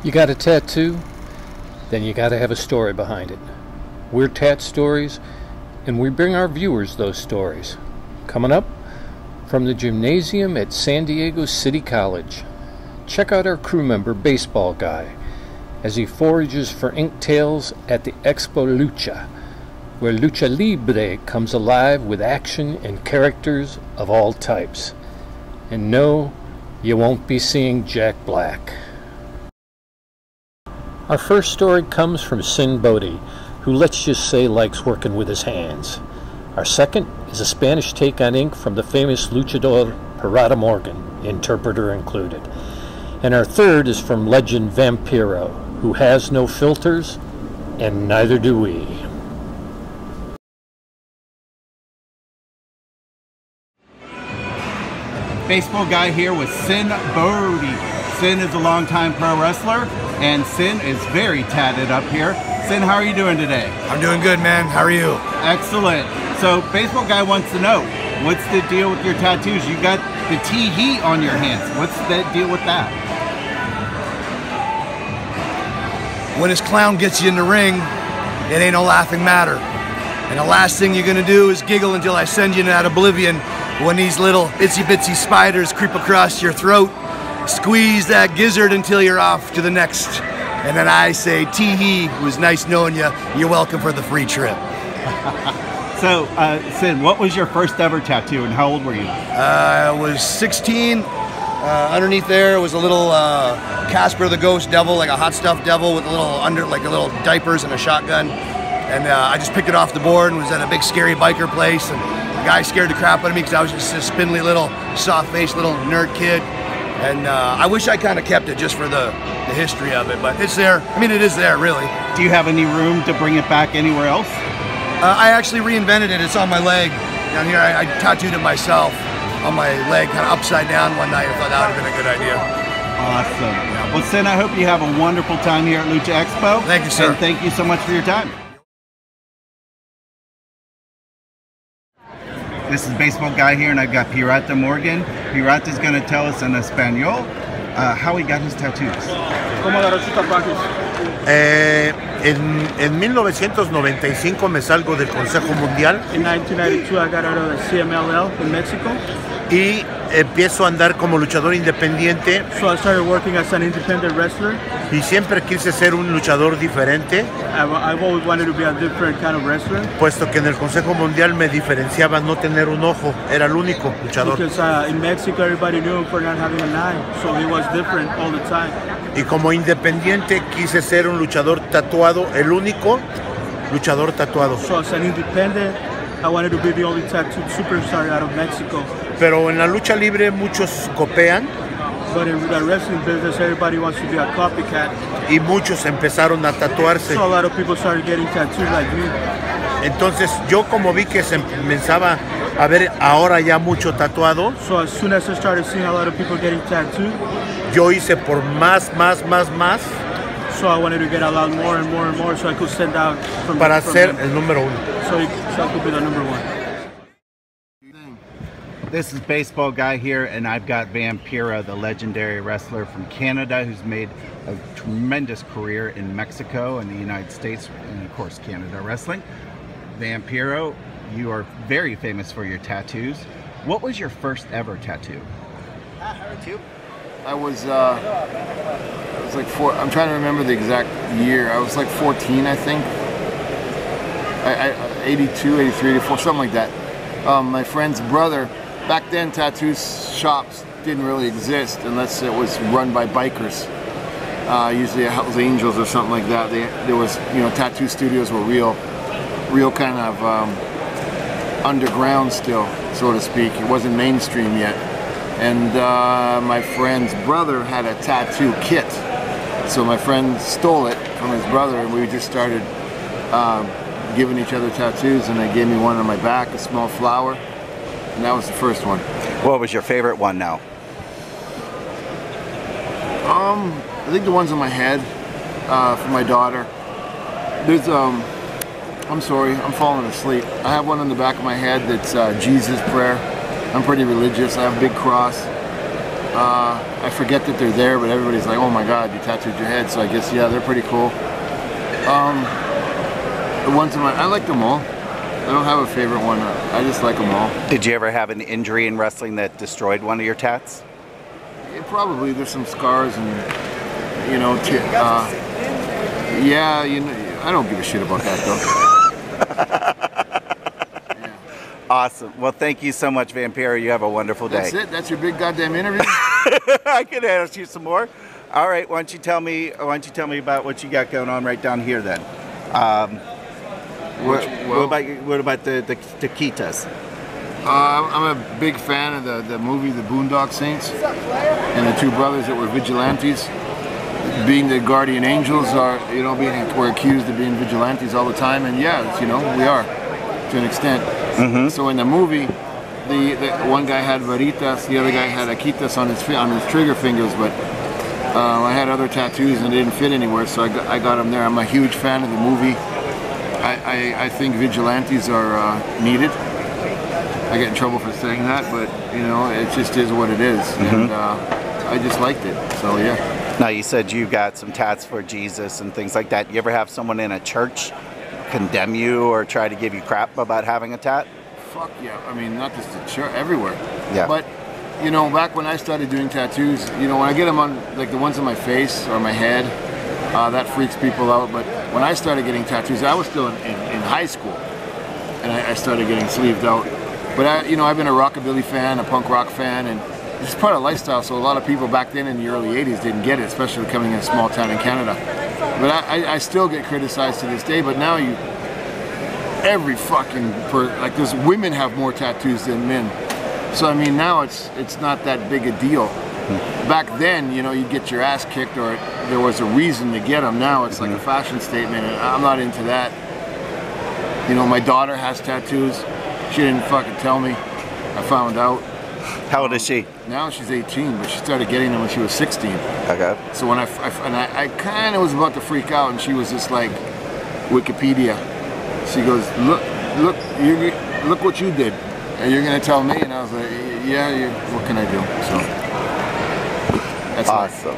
You got a tattoo? Then you gotta have a story behind it. We're Tat Stories, and we bring our viewers those stories. Coming up, from the gymnasium at San Diego City College, check out our crew member, Baseball Guy, as he forages for ink tales at the Expo Lucha, where Lucha Libre comes alive with action and characters of all types. And no, you won't be seeing Jack Black. Our first story comes from Sin Bodhi, who let's just say likes working with his hands. Our second is a Spanish take on ink from the famous luchador Pirata Morgan, interpreter included. And our third is from legend Vampiro, who has no filters, and neither do we. Baseball Guy here with Sin Bodhi. Sin is a longtime pro wrestler, and Sin is very tatted up here. Sin, how are you doing today? I'm doing good, man. How are you? Excellent. So, Baseball Guy wants to know, what's the deal with your tattoos? You got the T-Heat on your hands. What's the deal with that? When this clown gets you in the ring, it ain't no laughing matter. And the last thing you're gonna do is giggle until I send you into that oblivion when these little itsy bitsy spiders creep across your throat. Squeeze that gizzard until you're off to the next. And then I say, tee-hee, it was nice knowing you. You're welcome for the free trip. So, Sin, what was your first ever tattoo and how old were you? I was 16. Underneath there was a little Casper the Ghost Devil, like a hot stuffed devil with a little diapers and a shotgun. And I just picked it off the board and was at a big scary biker place. And the guy scared the crap out of me because I was just a spindly little soft-faced little nerd kid. And I wish I kind of kept it just for the history of it, but it's there. I mean, it is there, really. Do you have any room to bring it back anywhere else? I actually reinvented it. It's on my leg down here. I tattooed it myself on my leg, kind of upside down one night. I thought that would have been a good idea. Awesome. Well, Sin, I hope you have a wonderful time here at Lucha Expo. Thank you, sir. And thank you so much for your time. This is Baseball Guy here, and I've got Pirata Morgan. Pirata's going to tell us in Espanol how he got his tattoos. ¿Cómo agarró sus tatuajes? En 1995 me salgo del Consejo Mundial. In 1992, I got out of the CMLL in Mexico. Y empiezo a andar como luchador independiente. So I started working as an independent wrestler. Y siempre quise ser un luchador diferente. I've always wanted to be a different kind of wrestler. Puesto que en el Consejo Mundial me diferenciaba no tener un ojo, era el único luchador. Because in Mexico everybody knew him for not having an eye, so he was different all the time. Y como independiente quise ser un luchador tatuado, el único luchador tatuado. So as an independent, I wanted to be the only tattooed superstar out of Mexico. Pero en la lucha libre muchos copian. But in the wrestling business, everybody wants to be a copycat. Y muchos empezaron a tatuarse. So a lot of people started getting tattooed like me. Entonces yo como vi que se comenzaba a ver ahora ya mucho tatuado. So as soon as I started seeing a lot of people getting tattooed, yo hice por más. So I wanted to get a lot more and more and more, so I could stand out para ser el número uno. So I could be the number one. This is Baseball Guy here, and I've got Vampiro, the legendary wrestler from Canada, who's made a tremendous career in Mexico and the United States, and of course Canada wrestling. Vampiro, you are very famous for your tattoos. What was your first ever tattoo? I was like I'm trying to remember the exact year. I was like 14, I think. 82, 83, 84, something like that. My friend's brother, back then tattoo shops didn't really exist unless it was run by bikers. Usually Hells Angels or something like that. There was, tattoo studios were real kind of underground still, so to speak. It wasn't mainstream yet. And my friend's brother had a tattoo kit. So my friend stole it from his brother, and we just started giving each other tattoos, and they gave me one on my back, a small flower, and that was the first one. What was your favorite one now? I think the ones on my head for my daughter. There's I'm sorry, I'm falling asleep. I have one on the back of my head that's Jesus prayer. I'm pretty religious. I have a big cross. I forget that they're there, but everybody's like, oh my God, you tattooed your head. So I guess, yeah, they're pretty cool. The ones in I like them all. I don't have a favorite one. I just like them all. Did you ever have an injury in wrestling that destroyed one of your tats? Yeah, probably. There's some scars and, you know, yeah, you know, I don't give a shit about that though. Yeah. Awesome. Well, thank you so much, Vampiro. You have a wonderful day. That's it? That's your big goddamn interview? I could ask you some more. All right. Why don't you tell me about what you got going on right down here then? What about the taquitas? I'm a big fan of the movie The Boondock Saints, and the two brothers that were vigilantes. Being the guardian angels we're accused of being vigilantes all the time, and yeah, you know, we are to an extent. So in the movie, the one guy had varitas, the other guy had akitas on his trigger fingers, but I had other tattoos and they didn't fit anywhere, so I got them there. I'm a huge fan of the movie. I think vigilantes are needed. I get in trouble for saying that, but you know, it just is what it is, and I just liked it. So yeah. Now you said you got some tats for Jesus and things like that. You ever have someone in a church condemn you or try to give you crap about having a tat? Fuck yeah! I mean, not just at church, everywhere. Yeah. But you know, back when I started doing tattoos, you know, when I get them on, like the ones on my face or my head, that freaks people out. But when I started getting tattoos, I was still in high school, and I started getting sleeved out. But you know, I've been a rockabilly fan, a punk rock fan, and it's part of lifestyle. So a lot of people back then in the early '80s didn't get it, especially coming in a small town in Canada. But I still get criticized to this day. But now every fucking like there's women have more tattoos than men. So I mean, now it's not that big a deal. Back then, you know, you get your ass kicked or there was a reason to get them. Now it's like a fashion statement, and I'm not into that. You know, my daughter has tattoos. She didn't fucking tell me. I found out. How old is she? Now she's 18, but she started getting them when she was 16. Okay. So when I kind of was about to freak out, and she was just like, Wikipedia. She goes, look what you did, and you're gonna tell me? And I was like, yeah. What can I do? So that's awesome.